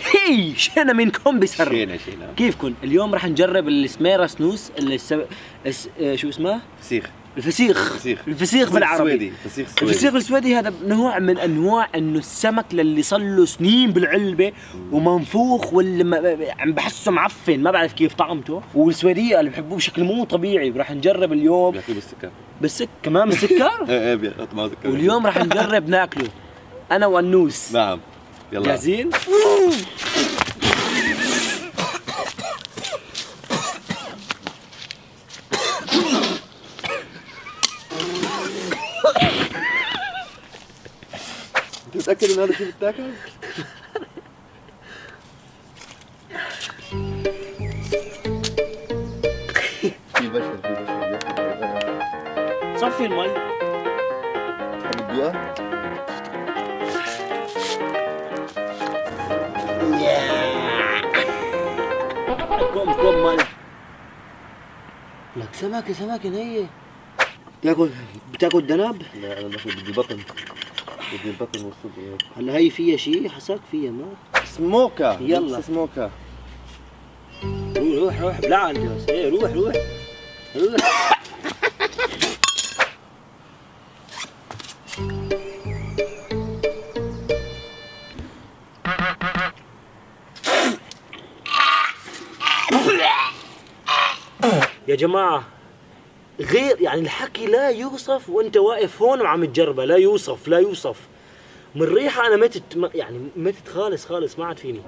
هي شينا منكم بسر. شينا كيفكن؟ اليوم راح نجرب السميرة سنوس اللي شو اسمه؟ الفسيخ بالعربي. الفسيخ السويدي هذا نوع من انواع انه السمك اللي صار له سنين بالعلبه ومنفوخ واللي عم بحسه معفن، ما بعرف كيف طعمته، والسويديه اللي بحبوه بشكل مو طبيعي. وراح نجرب اليوم بياكلوا بالسكر. كمان بالسكر. ايه بيحطوا سكر. واليوم راح نجرب ناكله انا والنوس. نعم يلا جاهزين؟ انت متأكد ان هذا شيء بتاكل؟ في بشر صفي المي. بدوقها؟ كم مي. لك سمكة هي. بتاكل دنب؟ لا انا باخذ بدي البطن والصدر. هلا هي فيها شيء حساك فيها ما؟ سموكة. يلا سموكة. روح بلا عندي بس. ايه روح يا جماعة. غير يعني الحكي لا يوصف وانت واقف هون وعم تجربه، لا يوصف من ريحة انا متت، يعني متت خالص ما عاد فيني.